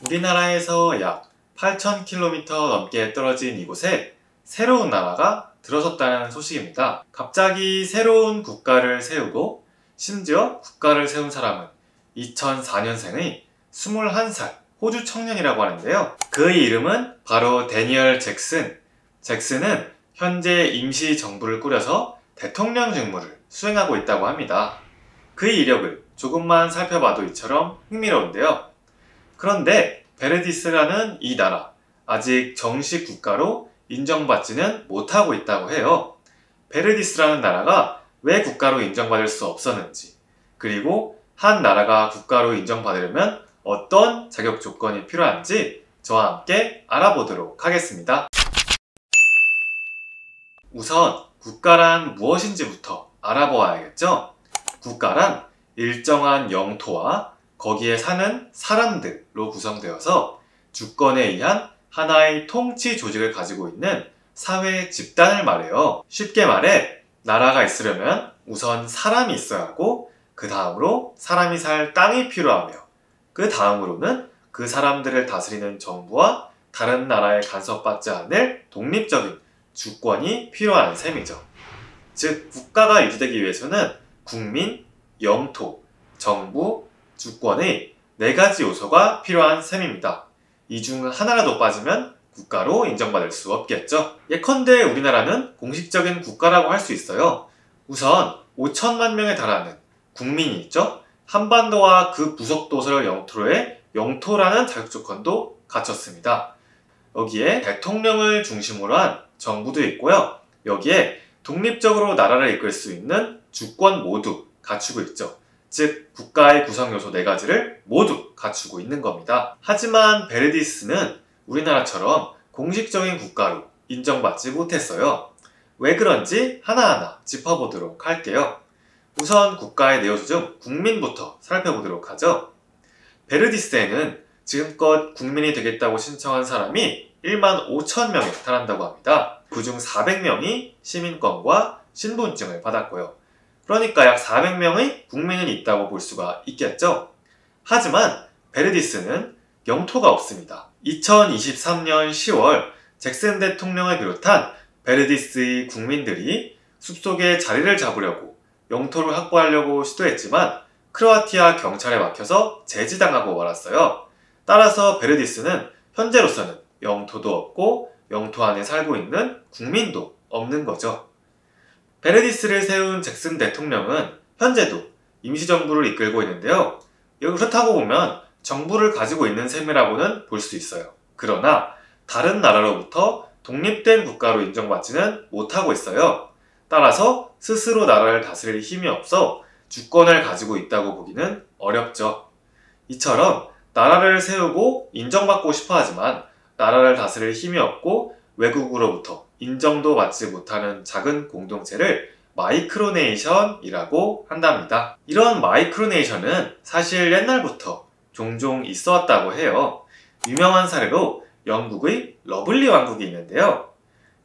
우리나라에서 약 8,000km 넘게 떨어진 이곳에 새로운 나라가 들어섰다는 소식입니다. 갑자기 새로운 국가를 세우고 심지어 국가를 세운 사람은 2004년생의 21살 호주 청년이라고 하는데요. 그의 이름은 바로 데니얼 잭슨. 잭슨은 현재 임시정부를 꾸려서 대통령 직무를 수행하고 있다고 합니다. 그의 이력을 조금만 살펴봐도 이처럼 흥미로운데요. 그런데 베르디스라는 이 나라, 아직 정식 국가로 인정받지는 못하고 있다고 해요. 베르디스라는 나라가 왜 국가로 인정받을 수 없었는지, 그리고 한 나라가 국가로 인정받으려면 어떤 자격 조건이 필요한지 저와 함께 알아보도록 하겠습니다. 우선 국가란 무엇인지부터 알아보아야겠죠? 국가란 일정한 영토와 거기에 사는 사람들로 구성되어서 주권에 의한 하나의 통치 조직을 가지고 있는 사회 집단을 말해요. 쉽게 말해 나라가 있으려면 우선 사람이 있어야 하고 그 다음으로 사람이 살 땅이 필요하며 그 다음으로는 그 사람들을 다스리는 정부와 다른 나라에 간섭받지 않을 독립적인 주권이 필요한 셈이죠. 즉 국가가 유지되기 위해서는 국민, 영토, 정부, 주권의 4가지 요소가 필요한 셈입니다. 이 중 하나라도 빠지면 국가로 인정받을 수 없겠죠. 예컨대 우리나라는 공식적인 국가라고 할 수 있어요. 우선 5천만 명에 달하는 국민이 있죠. 한반도와 그 부속도서를 영토로 해 영토라는 자격조건도 갖췄습니다. 여기에 대통령을 중심으로 한 정부도 있고요. 여기에 독립적으로 나라를 이끌 수 있는 주권 모두 갖추고 있죠. 즉 국가의 구성 요소 4가지를 모두 갖추고 있는 겁니다. 하지만 베르디스는 우리나라처럼 공식적인 국가로 인정받지 못했어요. 왜 그런지 하나하나 짚어보도록 할게요. 우선 국가의 내요소 중 국민부터 살펴보도록 하죠. 베르디스에는 지금껏 국민이 되겠다고 신청한 사람이 15,000명에 달한다고 합니다. 그중 400명이 시민권과 신분증을 받았고요. 그러니까 약 400명의 국민은 있다고 볼 수가 있겠죠. 하지만 베르디스는 영토가 없습니다. 2023년 10월 잭슨 대통령을 비롯한 베르디스의 국민들이 숲속에 자리를 잡으려고 영토를 확보하려고 시도했지만 크로아티아 경찰에 막혀서 제지당하고 말았어요. 따라서 베르디스는 현재로서는 영토도 없고 영토 안에 살고 있는 국민도 없는 거죠. 베르디스를 세운 잭슨 대통령은 현재도 임시정부를 이끌고 있는데요. 그렇다고 보면 정부를 가지고 있는 셈이라고는 볼 수 있어요. 그러나 다른 나라로부터 독립된 국가로 인정받지는 못하고 있어요. 따라서 스스로 나라를 다스릴 힘이 없어 주권을 가지고 있다고 보기는 어렵죠. 이처럼 나라를 세우고 인정받고 싶어 하지만 나라를 다스릴 힘이 없고 외국으로부터 인정도 받지 못하는 작은 공동체를 마이크로네이션이라고 한답니다. 이런 마이크로네이션은 사실 옛날부터 종종 있어 왔다고 해요. 유명한 사례로 영국의 러블리 왕국이 있는데요.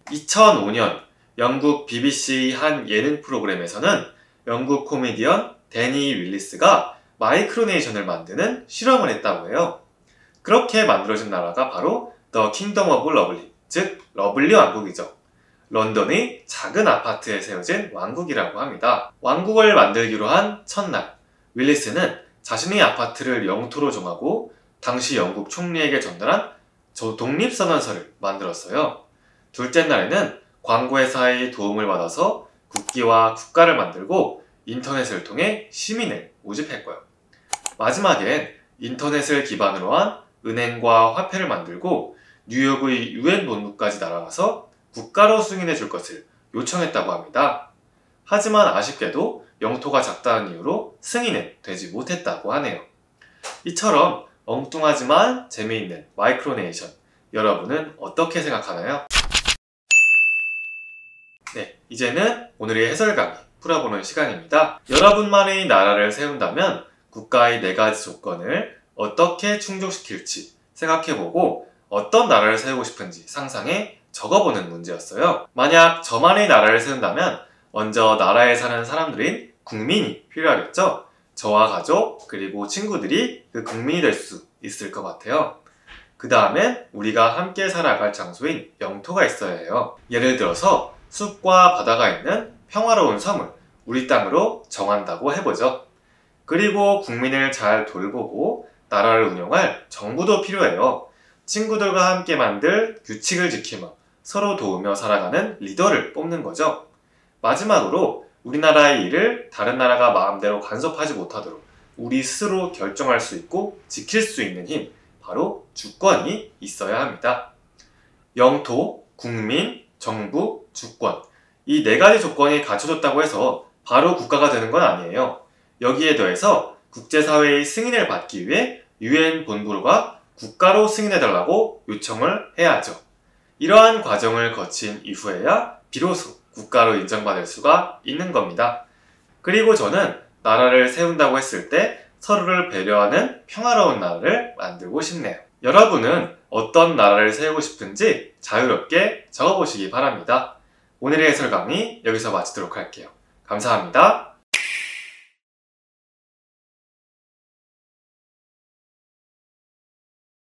2005년 영국 BBC 한 예능 프로그램에서는 영국 코미디언 데니 윌리스가 마이크로네이션을 만드는 실험을 했다고 해요. 그렇게 만들어진 나라가 바로 The Kingdom of Lovely, 즉 러블리 왕국이죠. 런던의 작은 아파트에 세워진 왕국이라고 합니다. 왕국을 만들기로 한 첫날, 윌리스는 자신의 아파트를 영토로 정하고 당시 영국 총리에게 전달한 독립선언서를 만들었어요. 둘째 날에는 광고회사의 도움을 받아서 국기와 국가를 만들고 인터넷을 통해 시민을 모집했고요. 마지막엔 인터넷을 기반으로 한 은행과 화폐를 만들고 뉴욕의 UN 본부까지 날아가서 국가로 승인해 줄 것을 요청했다고 합니다. 하지만 아쉽게도 영토가 작다는 이유로 승인은 되지 못했다고 하네요. 이처럼 엉뚱하지만 재미있는 마이크로네이션, 여러분은 어떻게 생각하나요? 네, 이제는 오늘의 해설 강의 풀어보는 시간입니다. 여러분만의 나라를 세운다면 국가의 4가지 조건을 어떻게 충족시킬지 생각해보고 어떤 나라를 세우고 싶은지 상상해 적어보는 문제였어요. 만약 저만의 나라를 세운다면 먼저 나라에 사는 사람들인 국민이 필요하겠죠? 저와 가족 그리고 친구들이 그 국민이 될 수 있을 것 같아요. 그 다음엔 우리가 함께 살아갈 장소인 영토가 있어야 해요. 예를 들어서 숲과 바다가 있는 평화로운 섬을 우리 땅으로 정한다고 해보죠. 그리고 국민을 잘 돌보고 나라를 운영할 정부도 필요해요. 친구들과 함께 만들 규칙을 지키며 서로 도우며 살아가는 리더를 뽑는 거죠. 마지막으로 우리나라의 일을 다른 나라가 마음대로 간섭하지 못하도록 우리 스스로 결정할 수 있고 지킬 수 있는 힘, 바로 주권이 있어야 합니다. 영토, 국민, 정부, 주권. 이 네 가지 조건이 갖춰졌다고 해서 바로 국가가 되는 건 아니에요. 여기에 더해서 국제사회의 승인을 받기 위해 UN 본부가 국가로 승인해달라고 요청을 해야 하죠. 이러한 과정을 거친 이후에야 비로소 국가로 인정받을 수가 있는 겁니다. 그리고 저는 나라를 세운다고 했을 때 서로를 배려하는 평화로운 나라를 만들고 싶네요. 여러분은 어떤 나라를 세우고 싶은지 자유롭게 적어보시기 바랍니다. 오늘의 해설 강의 여기서 마치도록 할게요. 감사합니다.